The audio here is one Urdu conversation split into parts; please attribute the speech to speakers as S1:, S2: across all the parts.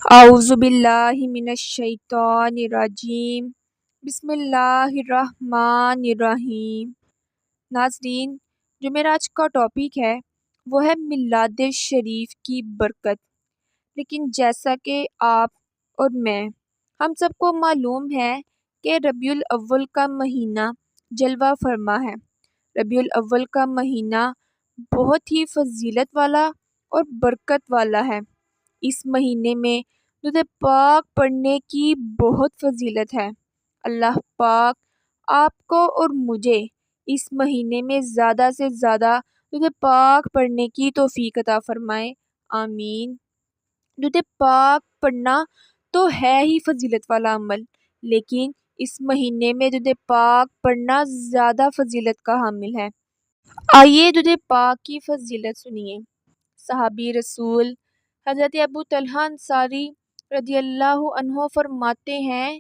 S1: اعوذ باللہ من الشیطان الرجیم بسم اللہ الرحمن الرحیم۔ ناظرین، جو میرا آج کا ٹاپک ہے وہ ہے میلاد شریف کی برکت۔ لیکن جیسا کہ آپ اور میں ہم سب کو معلوم ہے کہ ربیع الاول کا مہینہ جلوہ فرما ہے۔ ربیع الاول کا مہینہ بہت ہی فضیلت والا اور برکت والا ہے۔ اس مہینے میں درود پاک پڑھنے کی بہت فضیلت ہے۔ اللہ پاک آپ کو اور مجھے اس مہینے میں زیادہ سے زیادہ درود پاک پڑھنے کی توفیق عطا فرمائے، آمین۔ درود پاک پڑھنا تو ہے ہی فضیلت والا عمل، لیکن اس مہینے میں درود پاک پڑھنا زیادہ فضیلت کا حامل ہے۔ آئیے درود پاک کی فضیلت سنیے۔ صحابی رسول حضرت ابو طلحہ انصاری رضی اللہ عنہ فرماتے ہیں،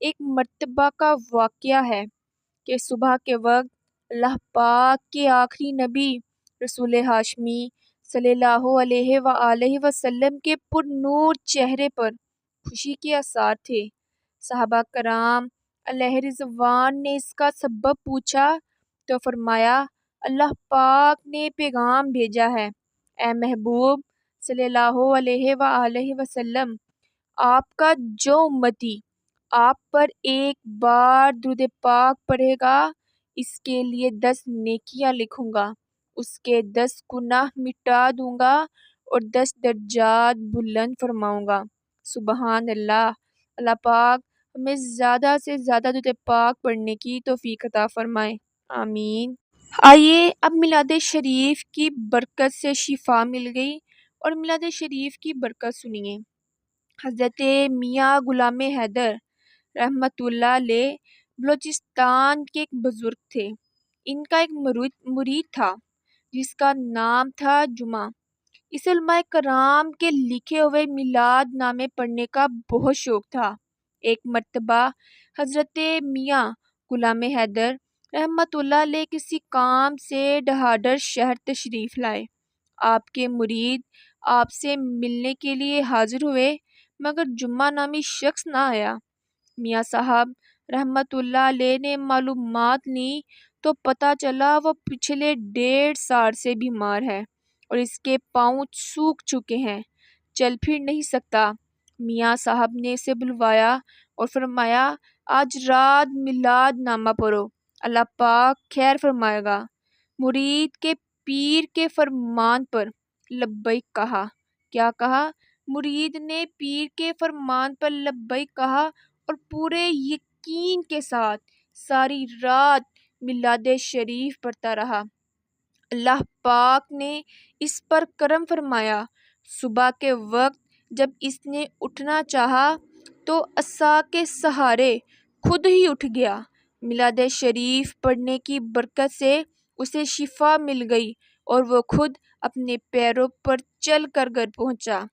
S1: ایک مرتبہ کا واقعہ ہے کہ صبح کے وقت اللہ پاک کے آخری نبی رسول ہاشمی صلی اللہ علیہ وآلہ وسلم کے پر نور چہرے پر خوشی کے آثار تھے۔ صحابہ کرام علیہ رضوان نے اس کا سبب پوچھا تو فرمایا، اللہ پاک نے پیغام بھیجا ہے، اے محبوب صلی اللہ علیہ وآلہ وسلم، آپ کا جو امتی آپ پر ایک بار درود پاک پڑھے گا، اس کے لیے 10 نیکیاں لکھوں گا، اس کے 10 گناہ مٹا دوں گا اور 10 درجات بلند فرماؤں گا۔ سبحان اللہ۔ اللہ پاک ہمیں زیادہ سے زیادہ درود پاک پڑھنے کی توفیق عطا فرمائے، آمین۔ آئیے اب میلاد شریف کی برکت سے شفا مل گئی اور میلاد شریف کی برکت سنیے۔ حضرت میاں غلام حیدر رحمۃ اللہ علیہ بلوچستان کے ایک بزرگ تھے۔ ان کا ایک مرید تھا جس کا نام تھا جمعہ۔ اسے علماء کرام کے لکھے ہوئے میلاد نامے پڑھنے کا بہت شوق تھا۔ ایک مرتبہ حضرت میاں غلام حیدر رحمۃ اللہ علیہ کسی کام سے ڈہاڈر شہر تشریف لائے۔ آپ کے مرید آپ سے ملنے کے لیے حاضر ہوئے، مگر جمعہ نامی شخص نہ آیا۔ میاں صاحب رحمۃ اللہ علیہ نے معلومات لیں تو پتہ چلا وہ پچھلے 1.5 سال سے بیمار ہے اور اس کے پاؤں سوکھ چکے ہیں، چل پھر نہیں سکتا۔ میاں صاحب نے اسے بلوایا اور فرمایا، آج رات میلاد نامہ پڑھو، اللہ پاک خیر فرمائے گا۔ مرید کے پیر کے فرمان پر لبیک کہا۔ کیا کہا؟ مرید نے پیر کے فرمان پر لبیک کہا اور پورے یقین کے ساتھ ساری رات میلاد شریف پڑھتا رہا۔ اللہ پاک نے اس پر کرم فرمایا۔ صبح کے وقت جب اس نے اٹھنا چاہا تو عصا کے سہارے خود ہی اٹھ گیا۔ میلاد شریف پڑھنے کی برکت سے اسے شفا مل گئی اور وہ خود اپنے پیروں پر چل کر گھر پہنچا۔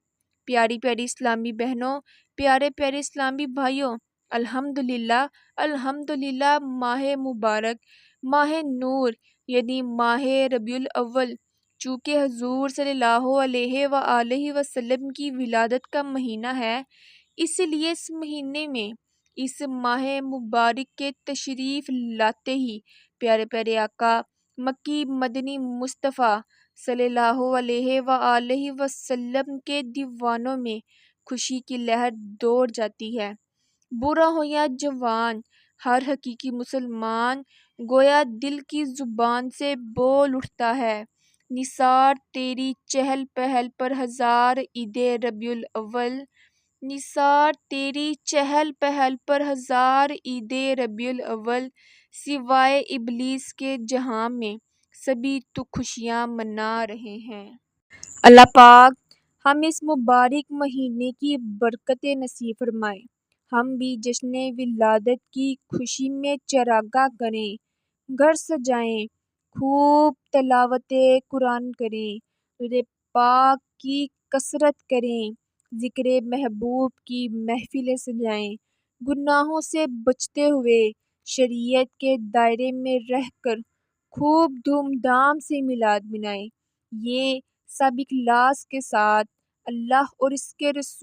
S1: پیاری پیاری اسلامی بہنوں، پیارے پیارے اسلامی بھائیوں، الحمدللہ الحمدللہ، ماہ مبارک، ماہ نور یعنی ماہ ربیع الاول، چونکہ حضور صلی اللہ علیہ وآلہ وسلم کی ولادت کا مہینہ ہے، اس لیے اس مہینے میں اس ماہ مبارک کے تشریف لاتے ہی پیارے پیارے آقا مکی مدنی مصطفیٰ صلی اللہ علیہ وآلہ وسلم کے دیوانوں میں خوشی کی لہر دوڑ جاتی ہے۔ برا ہو یا جوان، ہر حقیقی مسلمان گویا دل کی زبان سے بول اٹھتا ہے، نثار تیری چہل پہل پر ہزار عید ربیع الاول، نثار تیری چہل پہل پر ہزار عید ربیع الاول، سوائے ابلیس کے جہاں میں سبھی تو خوشیاں منا رہے ہیں۔ اللہ پاک ہم اس مبارک مہینے کی برکتیں نصیب فرمائے۔ ہم بھی جشن ولادت کی خوشی میں چراغاں کریں، گھر سجائیں، خوب تلاوت قرآن کریں، درود پاک کی کثرت کریں، ذکر محبوب کی محفلیں سجائیں، گناہوں سے بچتے ہوئے شریعت کے دائرے میں رہ کر خوب دھوم دھام سے میلاد منائیں۔ یہ سب اخلاص کے ساتھ اللہ اور اس کے رسول